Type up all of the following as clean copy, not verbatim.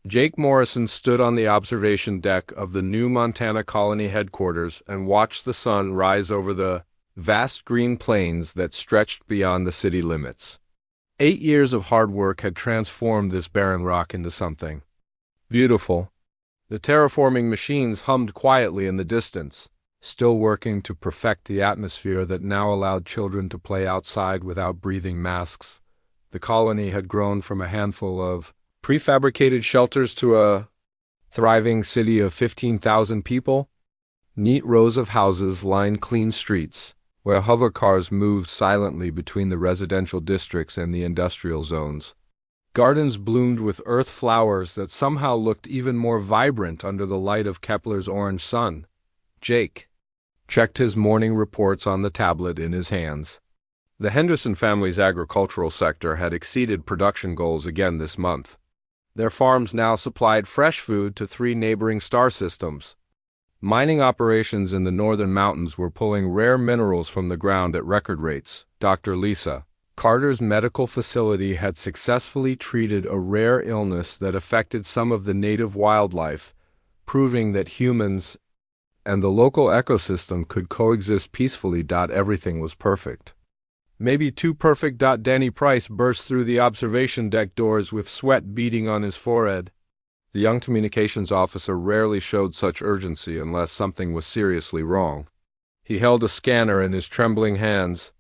Jake Morrison stood on the observation deck of the new Montana colony headquarters and watched the sun rise over the vast green plains that stretched beyond the city limits. 8 years of hard work had transformed this barren rock into something beautiful. The terraforming machines hummed quietly in the distance, still working to perfect the atmosphere that now allowed children to play outside without breathing masks. The colony had grown from a handful of prefabricated shelters to a thriving city of 15,000 people. Neat rows of houses lined clean streets, where hover cars moved silently between the residential districts and the industrial zones. Gardens bloomed with earth flowers that somehow looked even more vibrant under the light of Kepler's orange sun. Jake checked his morning reports on the tablet in his hands. The Henderson family's agricultural sector had exceeded production goals again this month. Their farms now supplied fresh food to 3 neighboring star systems. Mining operations in the northern mountains were pulling rare minerals from the ground at record rates. Dr. Lisa Carter's medical facility had successfully treated a rare illness that affected some of the native wildlife, proving that humans and the local ecosystem could coexist peacefully. Everything was perfect. Maybe too perfect. Danny Price burst through the observation deck doors with sweat beading on his forehead. The young communications officer rarely showed such urgency unless something was seriously wrong. He held a scanner in his trembling hands,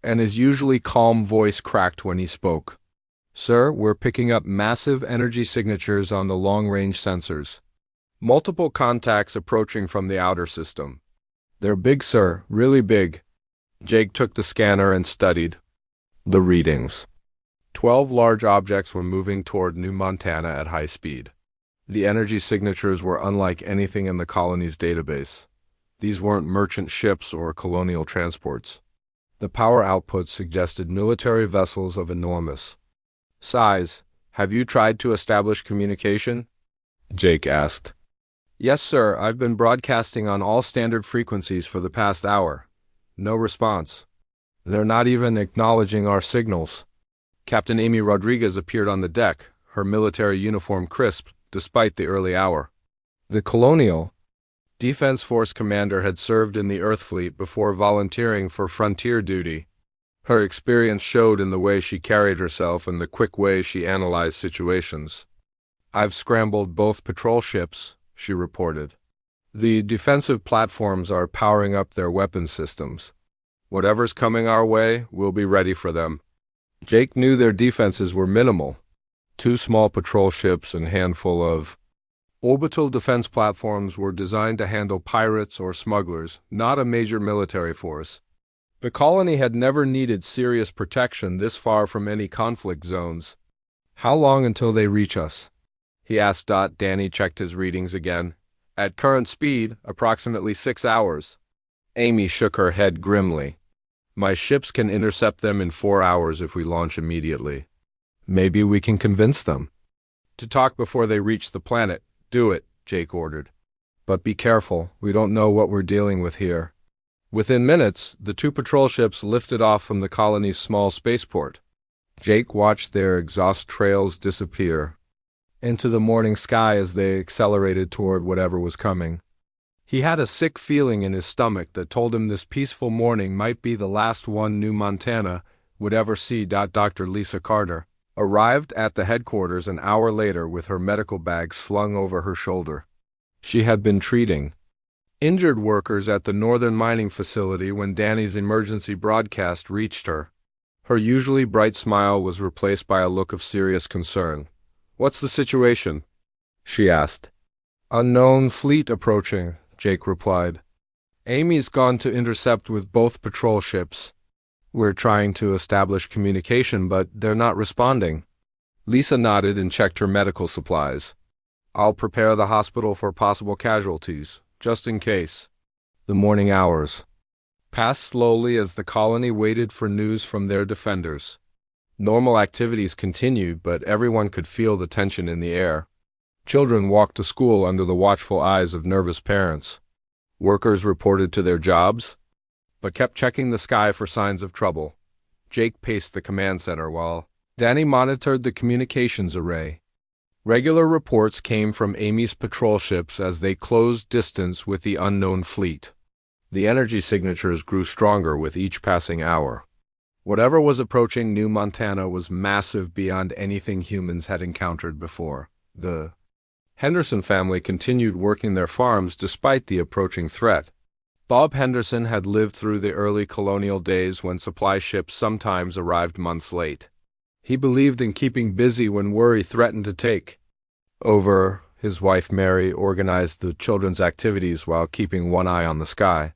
and his usually calm voice cracked when he spoke. "Sir, we're picking up massive energy signatures on the long-range sensors. Multiple contacts approaching from the outer system. They're big, sir, really big." Jake took the scanner and studied the readings. 12 large objects were moving toward New Montana at high speed. The energy signatures were unlike anything in the colony's database. These weren't merchant ships or colonial transports. The power output suggested military vessels of enormous size. "Have you tried to establish communication?" Jake asked. "Yes, sir. I've been broadcasting on all standard frequencies for the past hour. No response. They're not even acknowledging our signals." Captain Amy Rodriguez appeared on the deck, her military uniform crisp despite the early hour. The Colonial Defense Force commander had served in the Earth Fleet before volunteering for frontier duty. Her experience showed in the way she carried herself and the quick way she analyzed situations. "I've scrambled both patrol ships," she reported. "The defensive platforms are powering up their weapon systems. Whatever's coming our way, we'll be ready for them." Jake knew their defenses were minimal. 2 small patrol ships and a handful of orbital defense platforms were designed to handle pirates or smugglers, not a major military force. The colony had never needed serious protection this far from any conflict zones. "How long until they reach us?" he asked. Danny checked his readings again. "At current speed, approximately 6 hours. Amy shook her head grimly. "My ships can intercept them in 4 hours if we launch immediately." "Maybe we can convince them to talk before they reach the planet." "Do it," Jake ordered. "But be careful. We don't know what we're dealing with here." Within minutes, the 2 patrol ships lifted off from the colony's small spaceport. Jake watched their exhaust trails disappear into the morning sky as they accelerated toward whatever was coming. He had a sick feeling in his stomach that told him this peaceful morning might be the last one New Montana would ever see. Dr. Lisa Carter arrived at the headquarters an hour later with her medical bag slung over her shoulder. She had been treating injured workers at the northern mining facility when Danny's emergency broadcast reached her. Her usually bright smile was replaced by a look of serious concern. "What's the situation?" she asked. "Unknown fleet approaching," Jake replied. "Amy's gone to intercept with both patrol ships. We're trying to establish communication, but they're not responding." Lisa nodded and checked her medical supplies. "I'll prepare the hospital for possible casualties, just in case." The morning hours passed slowly as the colony waited for news from their defenders. Normal activities continued, but everyone could feel the tension in the air. Children walked to school under the watchful eyes of nervous parents. Workers reported to their jobs, but kept checking the sky for signs of trouble. Jake paced the command center while Danny monitored the communications array. Regular reports came from Amy's patrol ships as they closed distance with the unknown fleet. The energy signatures grew stronger with each passing hour. Whatever was approaching New Montana was massive beyond anything humans had encountered before. The Henderson family continued working their farms despite the approaching threat. Bob Henderson had lived through the early colonial days when supply ships sometimes arrived months late. He believed in keeping busy when worry threatened to take over. His wife Mary organized the children's activities while keeping one eye on the sky.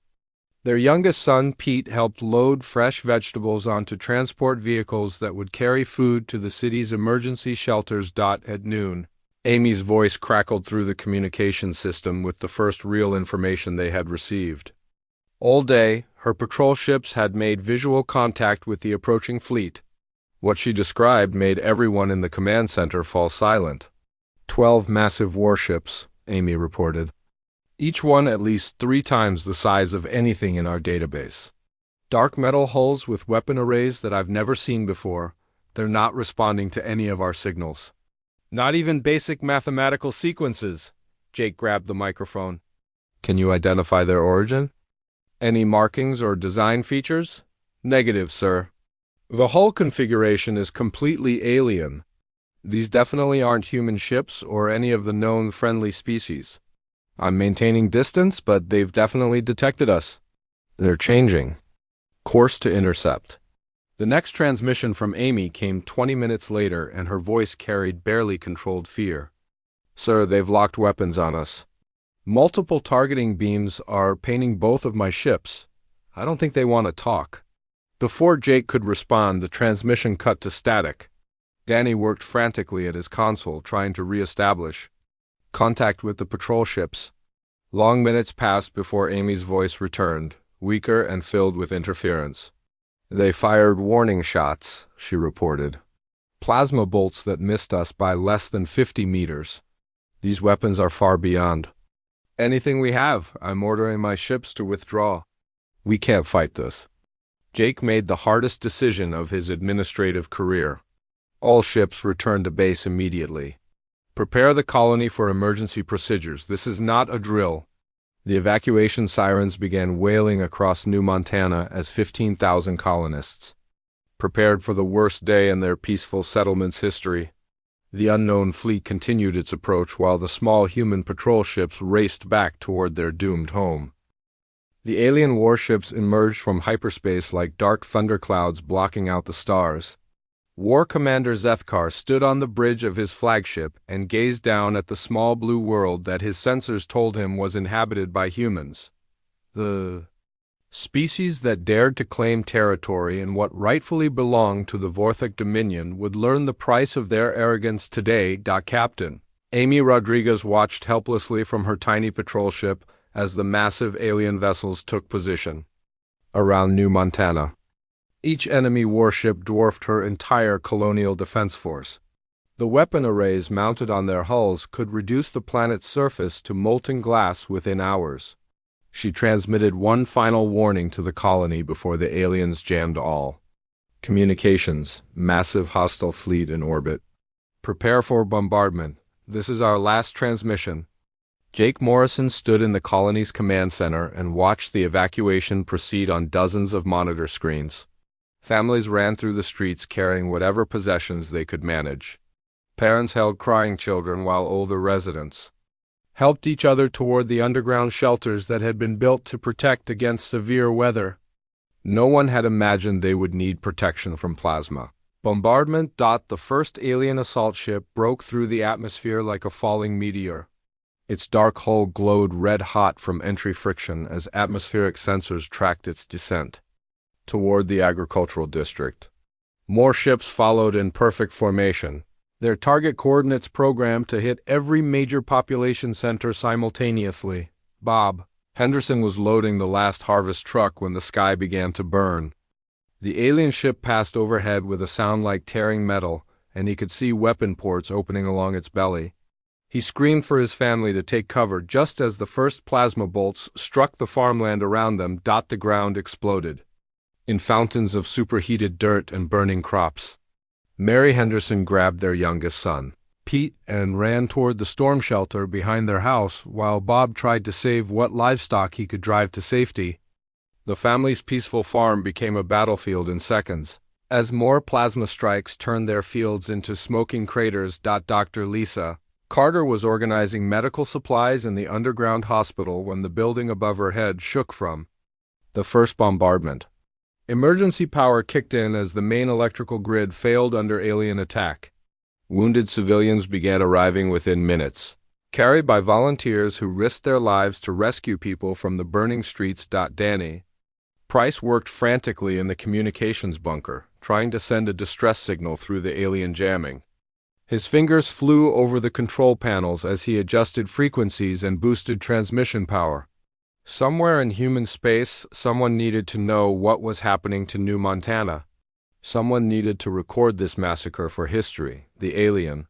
Their youngest son, Pete, helped load fresh vegetables onto transport vehicles that would carry food to the city's emergency shelters. At noon, Amy's voice crackled through the communication system with the first real information they had received. All day, her patrol ships had made visual contact with the approaching fleet. What she described made everyone in the command center fall silent. 12 massive warships, Amy reported. Each one at least 3 times the size of anything in our database. Dark metal hulls with weapon arrays that I've never seen before. They're not responding to any of our signals. Not even basic mathematical sequences. Jake grabbed the microphone. Can you identify their origin? Any markings or design features? Negative, sir. The hull configuration is completely alien. These definitely aren't human ships or any of the known friendly species. I'm maintaining distance, but they've definitely detected us. They're changing. Course to intercept. The next transmission from Amy came 20 minutes later, and her voice carried barely controlled fear. Sir, they've locked weapons on us. Multiple targeting beams are painting both of my ships. I don't think they want to talk. Before Jake could respond, the transmission cut to static. Danny worked frantically at his console, trying to re-establish contact with the patrol ships. Long minutes passed before Amy's voice returned, weaker and filled with interference. They fired warning shots, she reported. Plasma bolts that missed us by less than 50 meters. These weapons are far beyond anything we have. I'm ordering my ships to withdraw. We can't fight this. Jake made the hardest decision of his administrative career. All ships return to base immediately. Prepare the colony for emergency procedures. This is not a drill. The evacuation sirens began wailing across New Montana as 15,000 colonists prepared for the worst day in their peaceful settlement's history. The unknown fleet continued its approach while the small human patrol ships raced back toward their doomed home. The alien warships emerged from hyperspace like dark thunderclouds blocking out the stars. War Commander Zethkar stood on the bridge of his flagship and gazed down at the small blue world that his sensors told him was inhabited by humans. The species that dared to claim territory in what rightfully belonged to the Vorthok Dominion would learn the price of their arrogance today. Captain Amy Rodriguez watched helplessly from her tiny patrol ship as the massive alien vessels took position around New Montana. Each enemy warship dwarfed her entire colonial defense force. The weapon arrays mounted on their hulls could reduce the planet's surface to molten glass within hours. She transmitted one final warning to the colony before the aliens jammed all communications. Massive hostile fleet in orbit. Prepare for bombardment. This is our last transmission. Jake Morrison stood in the colony's command center and watched the evacuation proceed on dozens of monitor screens. Families ran through the streets carrying whatever possessions they could manage. Parents held crying children while older residents helped each other toward the underground shelters that had been built to protect against severe weather. No one had imagined they would need protection from plasma. Bombardment. The first alien assault ship broke through the atmosphere like a falling meteor. Its dark hull glowed red-hot from entry friction as atmospheric sensors tracked its descent toward the agricultural district. More ships followed in perfect formation, their target coordinates programmed to hit every major population center simultaneously. Bob Henderson was loading the last harvest truck when the sky began to burn. The alien ship passed overhead with a sound like tearing metal, and he could see weapon ports opening along its belly. He screamed for his family to take cover just as the first plasma bolts struck the farmland around them. The ground exploded in fountains of superheated dirt and burning crops. Mary Henderson grabbed their youngest son. Pete and ran toward the storm shelter behind their house while Bob tried to save what livestock he could drive to safety. The family's peaceful farm became a battlefield in seconds, as more plasma strikes turned their fields into smoking craters. Dr. Lisa Carter was organizing medical supplies in the underground hospital when the building above her head shook from the first bombardment. Emergency power kicked in as the main electrical grid failed under alien attack. Wounded civilians began arriving within minutes, carried by volunteers who risked their lives to rescue people from the burning streets. Danny Price worked frantically in the communications bunker, trying to send a distress signal through the alien jamming. His fingers flew over the control panels as he adjusted frequencies and boosted transmission power. Somewhere in human space, someone needed to know what was happening to New Montana. Someone needed to record this massacre for history. The alien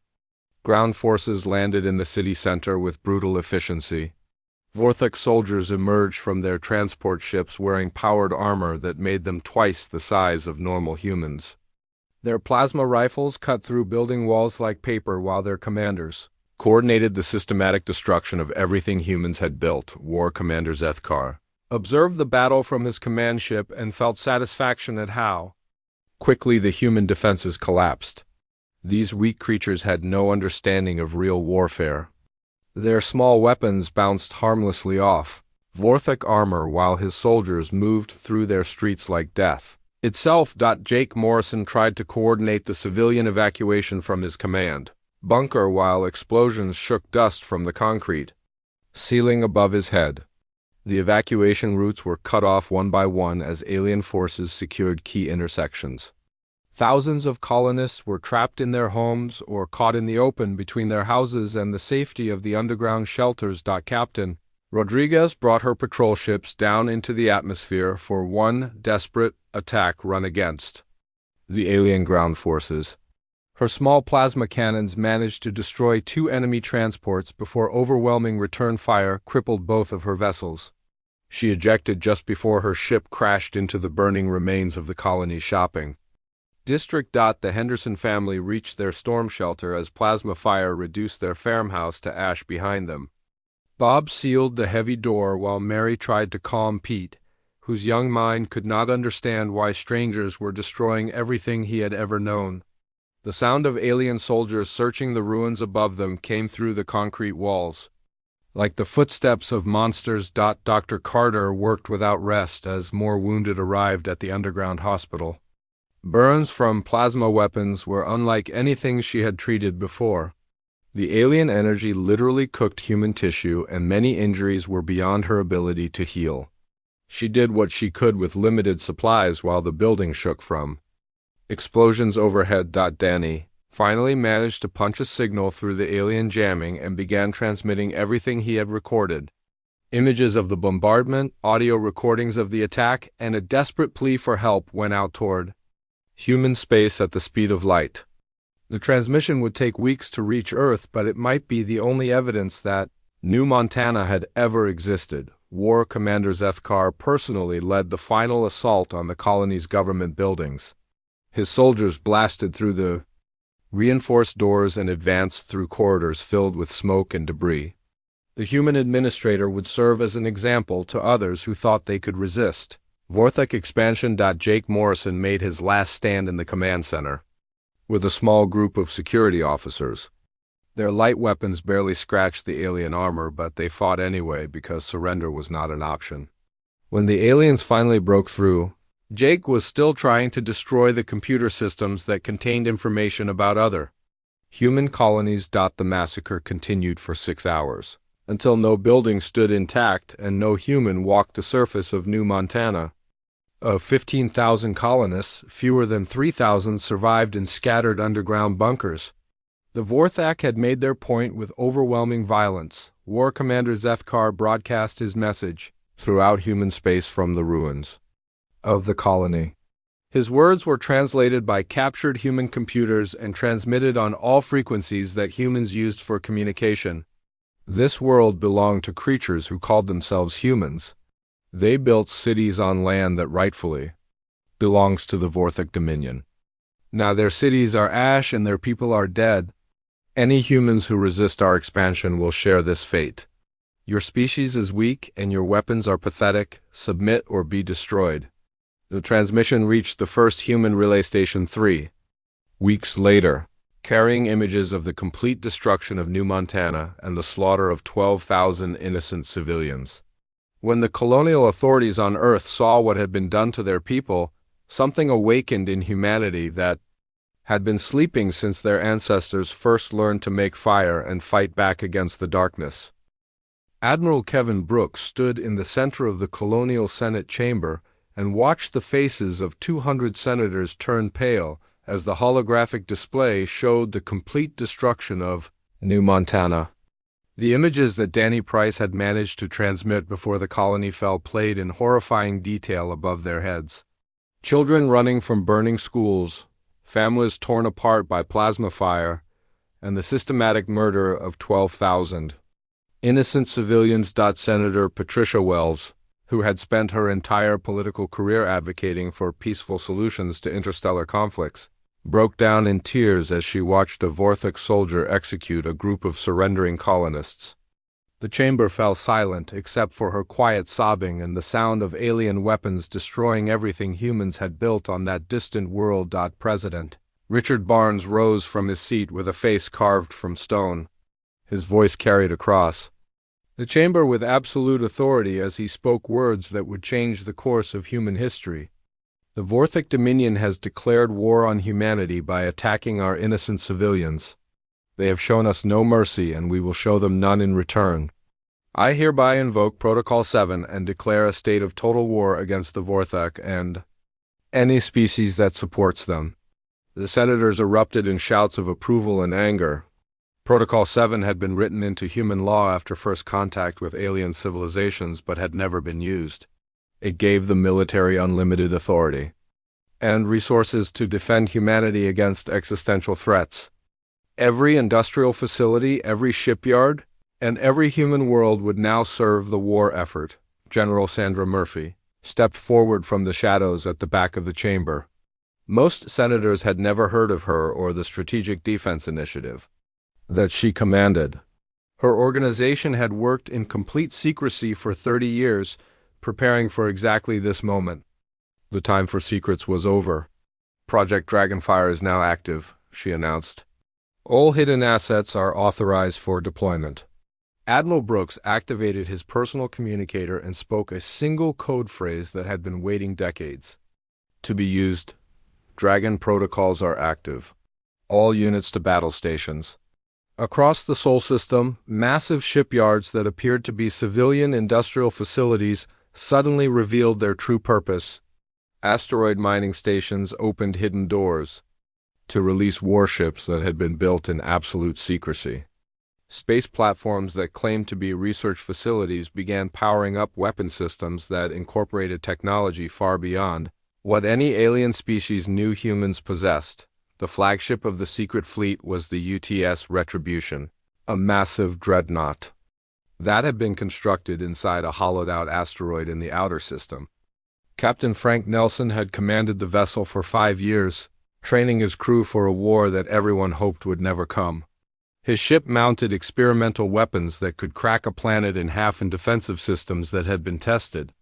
ground forces landed in the city center with brutal efficiency. Vorthok soldiers emerged from their transport ships wearing powered armor that made them twice the size of normal humans. Their plasma rifles cut through building walls like paper while their commanders coordinated the systematic destruction of everything humans had built. War Commander Zethkar observed the battle from his command ship and felt satisfaction at how quickly the human defenses collapsed. These weak creatures had no understanding of real warfare. Their small weapons bounced harmlessly off Vorthok armor while his soldiers moved through their streets like death itself. Jake Morrison tried to coordinate the civilian evacuation from his command bunker while explosions shook dust from the concrete ceiling above his head. The evacuation routes were cut off one by one as alien forces secured key intersections. Thousands of colonists were trapped in their homes or caught in the open between their houses and the safety of the underground shelters. Captain Rodriguez brought her patrol ships down into the atmosphere for one desperate attack run against the alien ground forces. Her small plasma cannons managed to destroy 2 enemy transports before overwhelming return fire crippled both of her vessels. She ejected just before her ship crashed into the burning remains of the colony's shopping district. The Henderson family reached their storm shelter as plasma fire reduced their farmhouse to ash behind them. Bob sealed the heavy door while Mary tried to calm Pete, whose young mind could not understand why strangers were destroying everything he had ever known. The sound of alien soldiers searching the ruins above them came through the concrete walls, like the footsteps of monsters. Dr. Carter worked without rest as more wounded arrived at the underground hospital. Burns from plasma weapons were unlike anything she had treated before. The alien energy literally cooked human tissue, and many injuries were beyond her ability to heal. She did what she could with limited supplies while the building shook from explosions overhead. Danny finally managed to punch a signal through the alien jamming and began transmitting everything he had recorded. Images of the bombardment, audio recordings of the attack, and a desperate plea for help went out toward human space at the speed of light. The transmission would take weeks to reach Earth, but it might be the only evidence that New Montana had ever existed. War Commander Zethkar personally led the final assault on the colony's government buildings. His soldiers blasted through the reinforced doors and advanced through corridors filled with smoke and debris. The human administrator would serve as an example to others who thought they could resist. Vorthok expansion. Jake Morrison made his last stand in the command center with a small group of security officers. Their light weapons barely scratched the alien armor, but they fought anyway because surrender was not an option. When the aliens finally broke through, Jake was still trying to destroy the computer systems that contained information about other human colonies. The massacre continued for 6 hours, until no building stood intact and no human walked the surface of New Montana. Of 15,000 colonists, fewer than 3,000 survived in scattered underground bunkers. The Vorthak had made their point with overwhelming violence. War Commander Zethkar broadcast his message throughout human space from the ruins of the colony. His words were translated by captured human computers and transmitted on all frequencies that humans used for communication. This world belonged to creatures who called themselves humans. They built cities on land that rightfully belongs to the Vorthok Dominion. Now their cities are ash and their people are dead. Any humans who resist our expansion will share this fate. Your species is weak and your weapons are pathetic. Submit or be destroyed. The transmission reached the first human relay station 3 weeks later, carrying images of the complete destruction of New Montana and the slaughter of 12,000 innocent civilians. When the colonial authorities on Earth saw what had been done to their people, something awakened in humanity that had been sleeping since their ancestors first learned to make fire and fight back against the darkness. Admiral Kevin Brooks stood in the center of the Colonial Senate chamber and watched the faces of 200 senators turn pale as the holographic display showed the complete destruction of New Montana. The images that Danny Price had managed to transmit before the colony fell played in horrifying detail above their heads. Children running from burning schools, families torn apart by plasma fire, and the systematic murder of 12,000 innocent civilians. Senator Patricia Wells, who had spent her entire political career advocating for peaceful solutions to interstellar conflicts, broke down in tears as she watched a Vorthok soldier execute a group of surrendering colonists. The chamber fell silent except for her quiet sobbing and the sound of alien weapons destroying everything humans had built on that distant world. President Richard Barnes rose from his seat with a face carved from stone. His voice carried across the chamber with absolute authority as he spoke words that would change the course of human history. The Vorthok Dominion has declared war on humanity by attacking our innocent civilians. They have shown us no mercy, and we will show them none in return. I hereby invoke Protocol 7 and declare a state of total war against the Vorthok and any species that supports them. The senators erupted in shouts of approval and anger. Protocol 7 had been written into human law after first contact with alien civilizations but had never been used. It gave the military unlimited authority and resources to defend humanity against existential threats. Every industrial facility, every shipyard, and every human world would now serve the war effort. General Sandra Murphy stepped forward from the shadows at the back of the chamber. Most senators had never heard of her or the Strategic Defense Initiative that she commanded. Her organization had worked in complete secrecy for 30 years, preparing for exactly this moment. The time for secrets was over. Project Dragonfire is now active, she announced. All hidden assets are authorized for deployment. Admiral Brooks activated his personal communicator and spoke a single code phrase that had been waiting decades to be used. Dragon protocols are active. All units to battle stations. Across the Sol system, massive shipyards that appeared to be civilian industrial facilities suddenly revealed their true purpose. Asteroid mining stations opened hidden doors to release warships that had been built in absolute secrecy. Space platforms that claimed to be research facilities began powering up weapon systems that incorporated technology far beyond what any alien species knew humans possessed. The flagship of the secret fleet was the UTS Retribution, a massive dreadnought that had been constructed inside a hollowed-out asteroid in the outer system. Captain Frank Nelson had commanded the vessel for 5 years, training his crew for a war that everyone hoped would never come. His ship mounted experimental weapons that could crack a planet in half in defensive systems that had been tested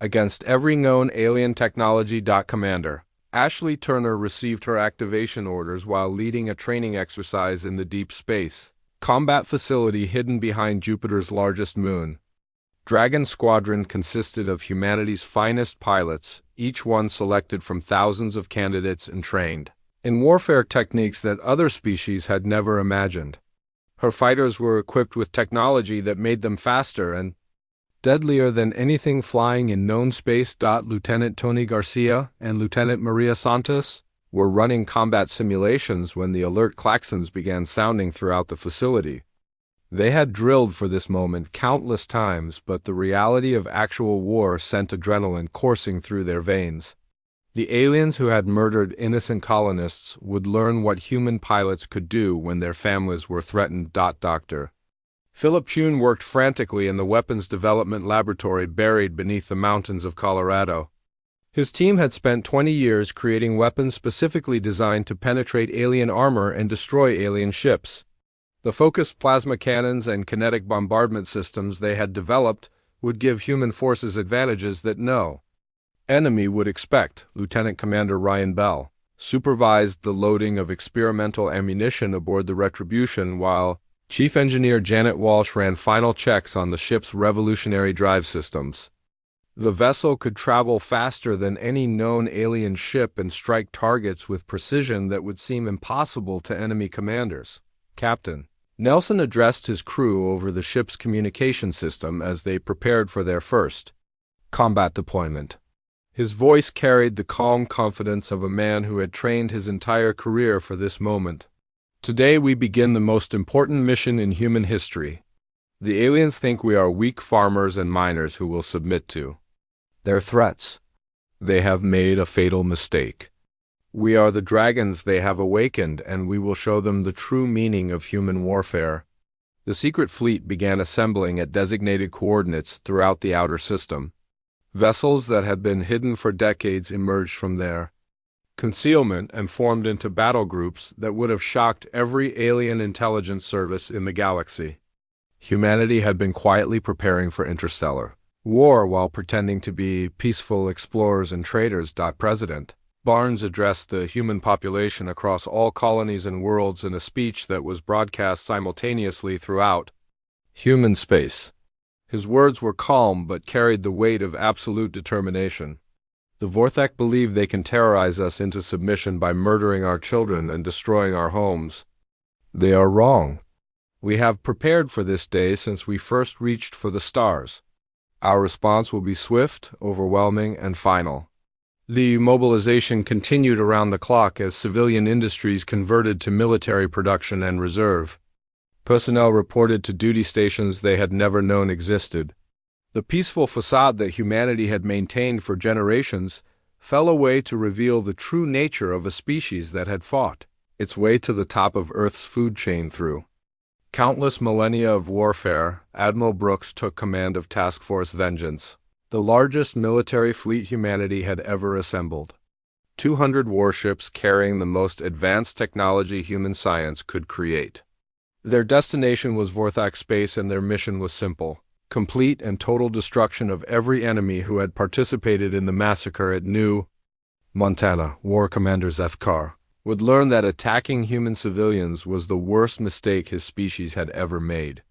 against every known alien technology. Commander Ashley Turner received her activation orders while leading a training exercise in the deep space combat facility hidden behind Jupiter's largest moon. Dragon Squadron consisted of humanity's finest pilots, each one selected from thousands of candidates and trained in warfare techniques that other species had never imagined. Her fighters were equipped with technology that made them faster and deadlier than anything flying in known space. Lieutenant Tony Garcia and Lieutenant Maria Santos were running combat simulations when the alert klaxons began sounding throughout the facility. They had drilled for this moment countless times, but the reality of actual war sent adrenaline coursing through their veins. The aliens who had murdered innocent colonists would learn what human pilots could do when their families were threatened. Dr. Philip Chun worked frantically in the weapons development laboratory buried beneath the mountains of Colorado. His team had spent 20 years creating weapons specifically designed to penetrate alien armor and destroy alien ships. The focused plasma cannons and kinetic bombardment systems they had developed would give human forces advantages that no enemy would expect. Lieutenant Commander Ryan Bell supervised the loading of experimental ammunition aboard the Retribution, while Chief Engineer Janet Walsh ran final checks on the ship's revolutionary drive systems. The vessel could travel faster than any known alien ship and strike targets with precision that would seem impossible to enemy commanders. Captain Nelson addressed his crew over the ship's communication system as they prepared for their first combat deployment. His voice carried the calm confidence of a man who had trained his entire career for this moment. Today we begin the most important mission in human history. The aliens think we are weak farmers and miners who will submit to their threats. They have made a fatal mistake. We are the dragons they have awakened, and we will show them the true meaning of human warfare. The secret fleet began assembling at designated coordinates throughout the outer system. Vessels that had been hidden for decades emerged from their concealment and formed into battle groups that would have shocked every alien intelligence service in the galaxy. Humanity had been quietly preparing for interstellar war while pretending to be peaceful explorers and traders. President Barnes addressed the human population across all colonies and worlds in a speech that was broadcast simultaneously throughout human space. His words were calm but carried the weight of absolute determination. The Vorthak believe they can terrorize us into submission by murdering our children and destroying our homes. They are wrong. We have prepared for this day since we first reached for the stars. Our response will be swift, overwhelming, and final. The mobilization continued around the clock as civilian industries converted to military production and reserve. Personnel reported to duty stations they had never known existed. The peaceful facade that humanity had maintained for generations fell away to reveal the true nature of a species that had fought its way to the top of Earth's food chain through countless millennia of warfare. Admiral Brooks took command of Task Force Vengeance, the largest military fleet humanity had ever assembled. 200 warships carrying the most advanced technology human science could create. Their destination was Vorthak space, and their mission was simple: complete and total destruction of every enemy who had participated in the massacre at New Montana. War Commander Zeth Carr would learn that attacking human civilians was the worst mistake his species had ever made.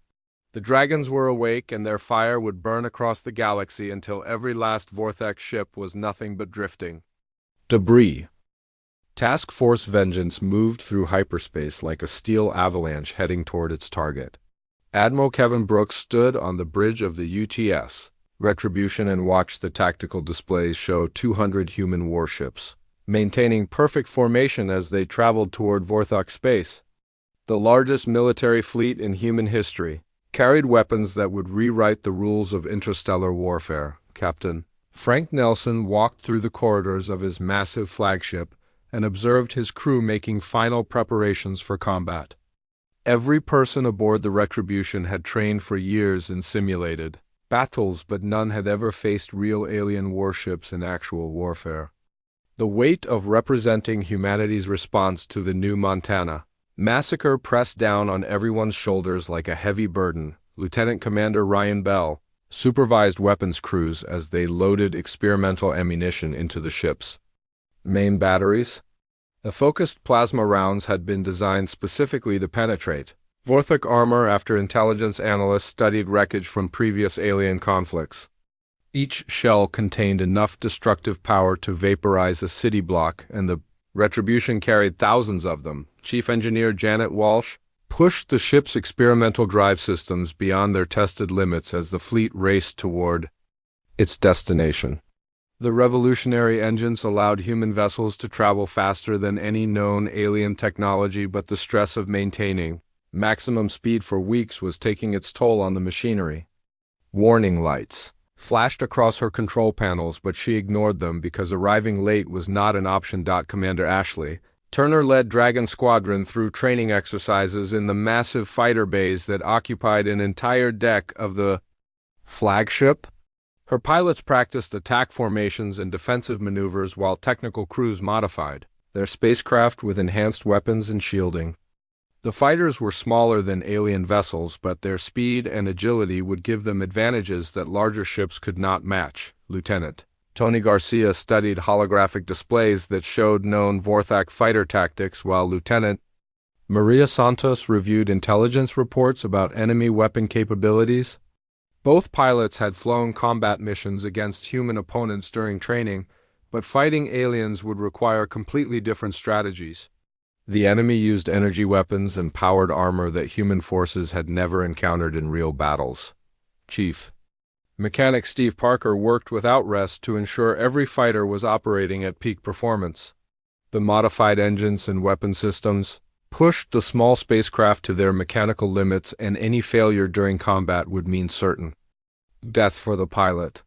The dragons were awake, and their fire would burn across the galaxy until every last Vorthak ship was nothing but drifting debris. Task Force Vengeance moved through hyperspace like a steel avalanche heading toward its target. Admiral Kevin Brooks stood on the bridge of the UTS Retribution and watched the tactical displays show 200 human warships maintaining perfect formation as they traveled toward Vorthak space. The largest military fleet in human history carried weapons that would rewrite the rules of interstellar warfare. Captain Frank Nelson walked through the corridors of his massive flagship and observed his crew making final preparations for combat. Every person aboard the Retribution had trained for years in simulated battles, but none had ever faced real alien warships in actual warfare. The weight of representing humanity's response to the New Montana massacre pressed down on everyone's shoulders like a heavy burden. Lieutenant Commander Ryan Bell supervised weapons crews as they loaded experimental ammunition into the ship's main batteries. The focused plasma rounds had been designed specifically to penetrate Vorthak armor after intelligence analysts studied wreckage from previous alien conflicts. Each shell contained enough destructive power to vaporize a city block, and the Retribution carried thousands of them. Chief Engineer Janet Walsh pushed the ship's experimental drive systems beyond their tested limits as the fleet raced toward its destination. The revolutionary engines allowed human vessels to travel faster than any known alien technology, but the stress of maintaining maximum speed for weeks was taking its toll on the machinery. Warning lights flashed across her control panels, but she ignored them because arriving late was not an option. Commander Ashley Turner led Dragon Squadron through training exercises in the massive fighter bays that occupied an entire deck of the flagship. Her pilots practiced attack formations and defensive maneuvers while technical crews modified their spacecraft with enhanced weapons and shielding. The fighters were smaller than alien vessels, but their speed and agility would give them advantages that larger ships could not match. Lieutenant Tony Garcia studied holographic displays that showed known Vorthak fighter tactics, while Lieutenant Maria Santos reviewed intelligence reports about enemy weapon capabilities. Both pilots had flown combat missions against human opponents during training, but fighting aliens would require completely different strategies. The enemy used energy weapons and powered armor that human forces had never encountered in real battles. Chief Mechanic Steve Parker worked without rest to ensure every fighter was operating at peak performance. The modified engines and weapon systems pushed the small spacecraft to their mechanical limits, and any failure during combat would mean certain death for the pilot.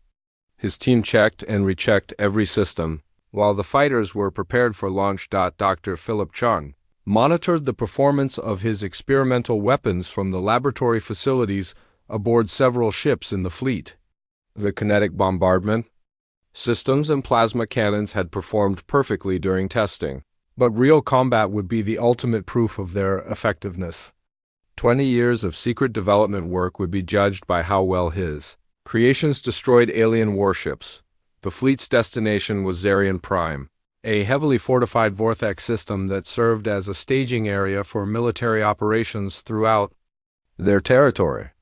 His team checked and rechecked every system, while the fighters were prepared for launch. Dr. Philip Chung monitored the performance of his experimental weapons from the laboratory facilities aboard several ships in the fleet. The kinetic bombardment systems and plasma cannons had performed perfectly during testing, but real combat would be the ultimate proof of their effectiveness. 20 years of secret development work would be judged by how well his creations destroyed alien warships. The fleet's destination was Zarian Prime, a heavily fortified Vorthak system that served as a staging area for military operations throughout their territory.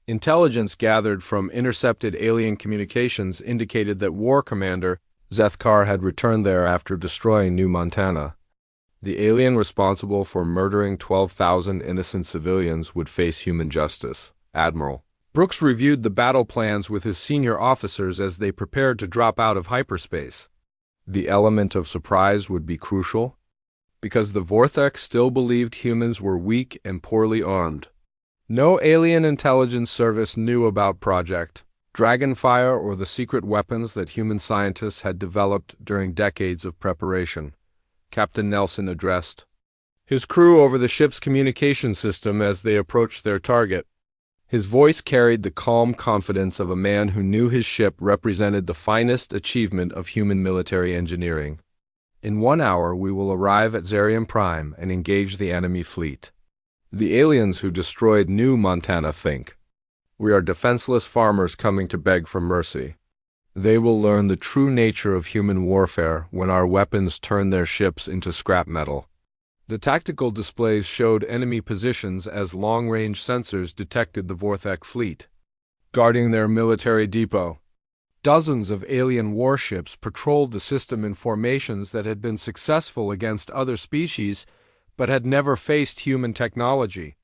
Intelligence gathered from intercepted alien communications indicated that War Commander Zethkar had returned there after destroying New Montana. The alien responsible for murdering 12,000 innocent civilians would face human justice. Admiral Brooks reviewed the battle plans with his senior officers as they prepared to drop out of hyperspace. The element of surprise would be crucial, because the Vorthak still believed humans were weak and poorly armed. No alien intelligence service knew about Project Dragonfire or the secret weapons that human scientists had developed during decades of preparation. Captain Nelson addressed his crew over the ship's communication system as they approached their target. His voice carried the calm confidence of a man who knew his ship represented the finest achievement of human military engineering. In 1 hour, we will arrive at Zarian Prime and engage the enemy fleet. The aliens who destroyed New Montana think we are defenseless farmers coming to beg for mercy. They will learn the true nature of human warfare when our weapons turn their ships into scrap metal. The tactical displays showed enemy positions as long-range sensors detected the Vorthak fleet guarding their military depot. Dozens of alien warships patrolled the system in formations that had been successful against other species but had never faced human technology.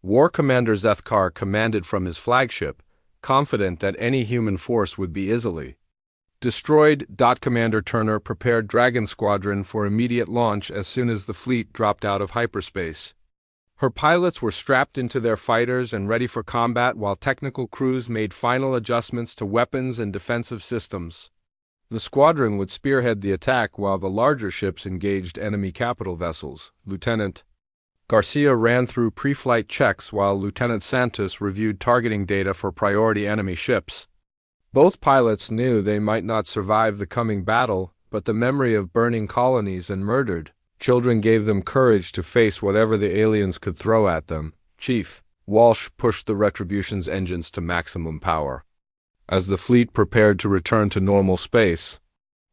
War Commander Zethkar commanded from his flagship, confident that any human force would be easily destroyed. Commander Turner prepared Dragon Squadron for immediate launch as soon as the fleet dropped out of hyperspace. Her pilots were strapped into their fighters and ready for combat, while technical crews made final adjustments to weapons and defensive systems. The squadron would spearhead the attack while the larger ships engaged enemy capital vessels. Lieutenant Garcia ran through pre-flight checks while Lieutenant Santos reviewed targeting data for priority enemy ships. Both pilots knew they might not survive the coming battle, but the memory of burning colonies and murdered children gave them courage to face whatever the aliens could throw at them. Chief Walsh pushed the Retribution's engines to maximum power. As the fleet prepared to return to normal space,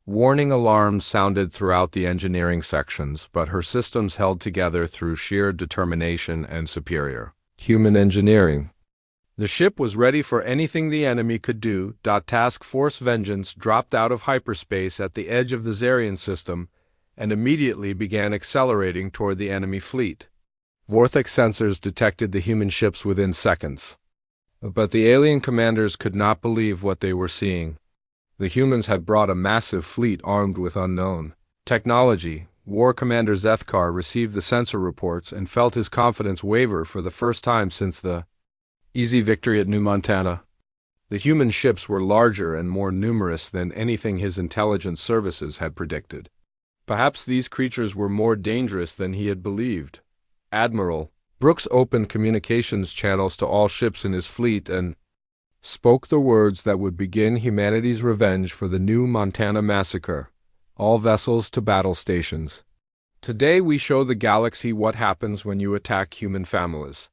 warning alarms sounded throughout the engineering sections, but her systems held together through sheer determination and superior human engineering. The ship was ready for anything the enemy could do. Task Force Vengeance dropped out of hyperspace at the edge of the Zarian system and immediately began accelerating toward the enemy fleet. Vorthak sensors detected the human ships within seconds. But the alien commanders could not believe what they were seeing. The humans had brought a massive fleet armed with unknown technology. War Commander Zethkar received the sensor reports and felt his confidence waver for the first time since the easy victory at New Montana. The human ships were larger and more numerous than anything his intelligence services had predicted. Perhaps these creatures were more dangerous than he had believed. Admiral Brooks opened communications channels to all ships in his fleet and spoke the words that would begin humanity's revenge for the New Montana massacre. All vessels to battle stations. Today we show the galaxy what happens when you attack human families.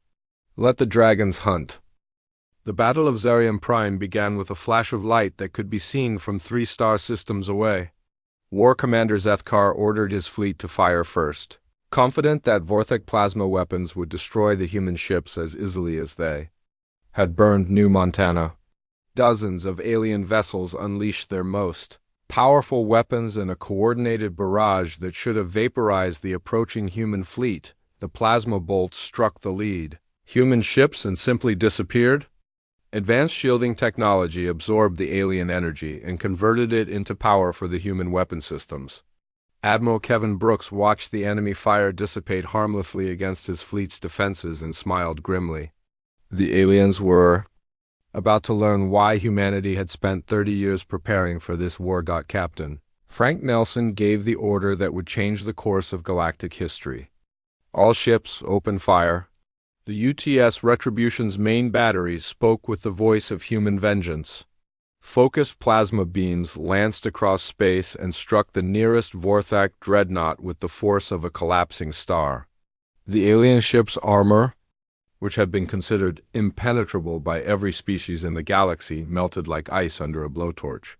Let the dragons hunt. The Battle of Zarium Prime began with a flash of light that could be seen from 3-star systems away. War Commander Zethkar ordered his fleet to fire first, confident that Vorthok plasma weapons would destroy the human ships as easily as they had burned New Montana. Dozens of alien vessels unleashed their most powerful weapons in a coordinated barrage that should have vaporized the approaching human fleet. The plasma bolts struck the lead human ships and simply disappeared. Advanced shielding technology absorbed the alien energy and converted it into power for the human weapon systems. Admiral Kevin Brooks watched the enemy fire dissipate harmlessly against his fleet's defenses and smiled grimly. The aliens were about to learn why humanity had spent 30 years preparing for this war. Captain Frank Nelson gave the order that would change the course of galactic history. All ships open fire. The UTS Retribution's main batteries spoke with the voice of human vengeance. Focused plasma beams lanced across space and struck the nearest Vorthok dreadnought with the force of a collapsing star. The alien ship's armor, which had been considered impenetrable by every species in the galaxy, melted like ice under a blowtorch.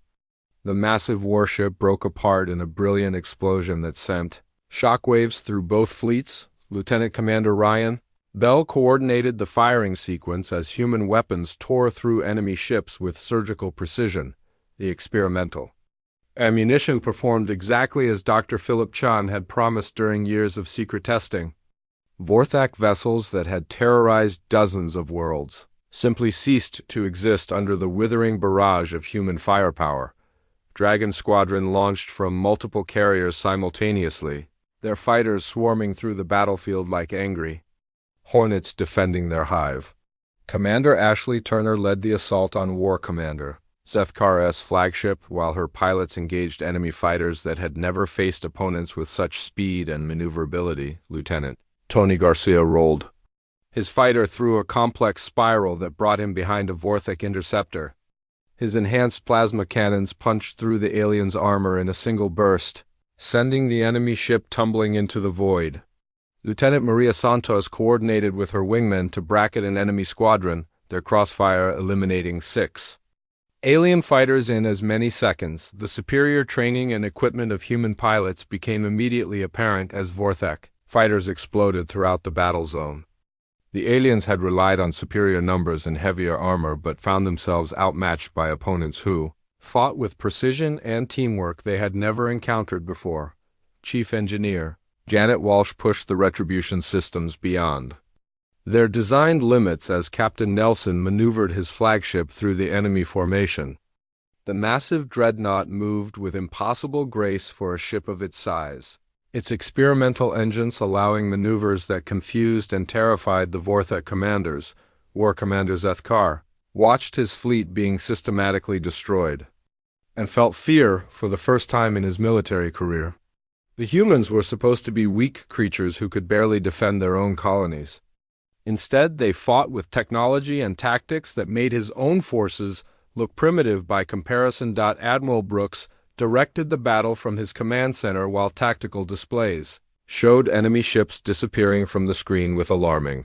The massive warship broke apart in a brilliant explosion that sent shockwaves through both fleets. Lieutenant Commander Ryan Bell coordinated the firing sequence as human weapons tore through enemy ships with surgical precision. The experimental ammunition performed exactly as Dr. Philip Chan had promised during years of secret testing. Vorthok vessels that had terrorized dozens of worlds simply ceased to exist under the withering barrage of human firepower. Dragon Squadron launched from multiple carriers simultaneously, their fighters swarming through the battlefield like angry hornets defending their hive. Commander Ashley Turner led the assault on War Commander Zethkar's flagship, while her pilots engaged enemy fighters that had never faced opponents with such speed and maneuverability. Lieutenant Tony Garcia rolled his fighter through a complex spiral that brought him behind a Vorthok interceptor. His enhanced plasma cannons punched through the alien's armor in a single burst, sending the enemy ship tumbling into the void. Lieutenant Maria Santos coordinated with her wingmen to bracket an enemy squadron, their crossfire eliminating 6 alien fighters in as many seconds. The superior training and equipment of human pilots became immediately apparent as Vorthok fighters exploded throughout the battle zone. The aliens had relied on superior numbers and heavier armor but found themselves outmatched by opponents who fought with precision and teamwork they had never encountered before. Chief Engineer Janet Walsh pushed the Retribution systems beyond their designed limits as Captain Nelson maneuvered his flagship through the enemy formation. The massive dreadnought moved with impossible grace for a ship of its size, its experimental engines allowing maneuvers that confused and terrified the Vorthok commanders. War Commander Zethkar watched his fleet being systematically destroyed and felt fear for the first time in his military career. The humans were supposed to be weak creatures who could barely defend their own colonies. Instead, they fought with technology and tactics that made his own forces look primitive by comparison. Admiral Brooks directed the battle from his command center while tactical displays showed enemy ships disappearing from the screen with alarming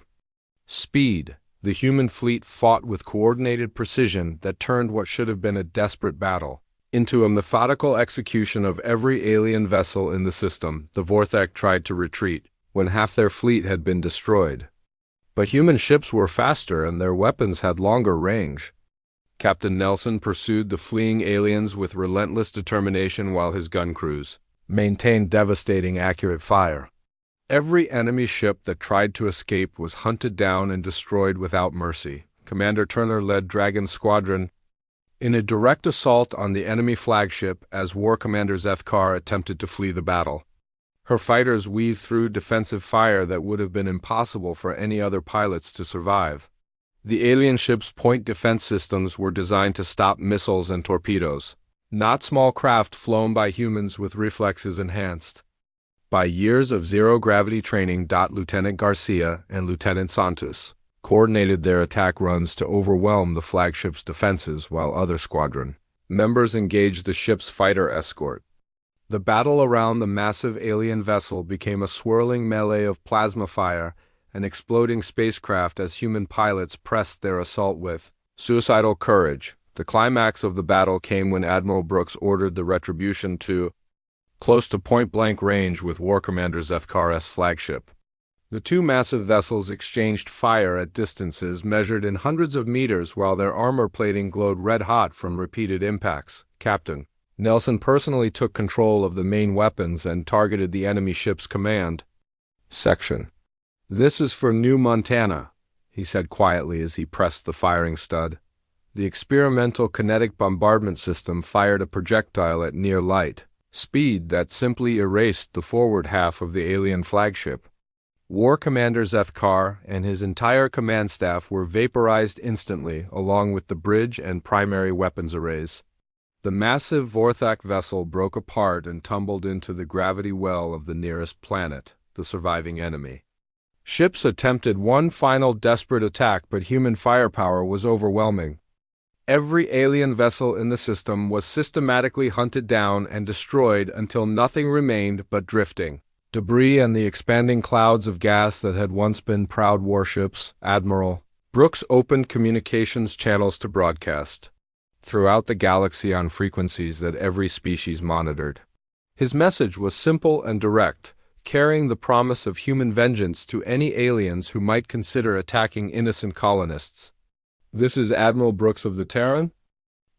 speed. The human fleet fought with coordinated precision that turned what should have been a desperate battle into a methodical execution of every alien vessel in the system. The Vorthok tried to retreat when half their fleet had been destroyed. But human ships were faster and their weapons had longer range. Captain Nelson pursued the fleeing aliens with relentless determination while his gun crews maintained devastating accurate fire. Every enemy ship that tried to escape was hunted down and destroyed without mercy. Commander Turner led Dragon Squadron in a direct assault on the enemy flagship as War Commander Zethkar attempted to flee the battle. Her fighters weaved through defensive fire that would have been impossible for any other pilots to survive. The alien ship's point defense systems were designed to stop missiles and torpedoes, not small craft flown by humans with reflexes enhanced by years of zero-gravity training. Lieutenant Garcia and Lieutenant Santos coordinated their attack runs to overwhelm the flagship's defenses while other squadron members engaged the ship's fighter escort. The battle around the massive alien vessel became a swirling melee of plasma fire and exploding spacecraft as human pilots pressed their assault with suicidal courage. The climax of the battle came when Admiral Brooks ordered the Retribution to close to point-blank range with War Commander Zethkar's flagship. The two massive vessels exchanged fire at distances measured in hundreds of meters while their armor plating glowed red-hot from repeated impacts. Captain Nelson personally took control of the main weapons and targeted the enemy ship's command section. "This is for New Montana," he said quietly as he pressed the firing stud. The experimental kinetic bombardment system fired a projectile at near light speed that simply erased the forward half of the alien flagship. War Commander Zethkar and his entire command staff were vaporized instantly, along with the bridge and primary weapons arrays. The massive Vorthak vessel broke apart and tumbled into the gravity well of the nearest planet, the surviving enemy. Ships attempted one final desperate attack, but human firepower was overwhelming. Every alien vessel in the system was systematically hunted down and destroyed until nothing remained but drifting debris and the expanding clouds of gas that had once been proud warships. Admiral Brooks opened communications channels to broadcast throughout the galaxy on frequencies that every species monitored. His message was simple and direct, carrying the promise of human vengeance to any aliens who might consider attacking innocent colonists. "This is Admiral Brooks of the Terran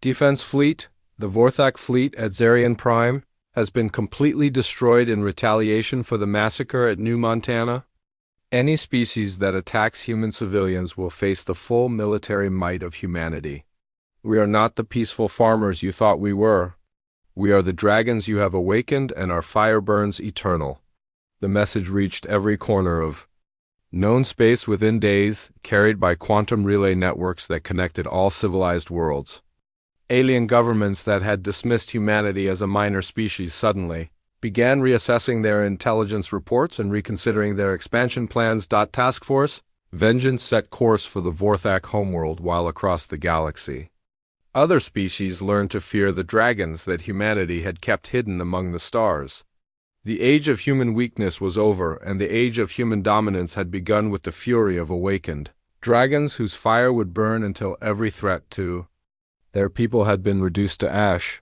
Defense Fleet. The Vorthak fleet at Zarian Prime has been completely destroyed in retaliation for the massacre at New Montana. Any species that attacks human civilians will face the full military might of humanity. We are not the peaceful farmers you thought we were. We are the dragons you have awakened, and our fire burns eternal." The message reached every corner of known space within days, carried by quantum relay networks that connected all civilized worlds. Alien governments that had dismissed humanity as a minor species suddenly began reassessing their intelligence reports and reconsidering their expansion plans. Task Force Vengeance set course for the Vorthak homeworld while across the galaxy. Other species learned to fear the dragons that humanity had kept hidden among the stars. The age of human weakness was over, and the age of human dominance had begun with the fury of awakened dragons whose fire would burn until every threat to their people had been reduced to ash.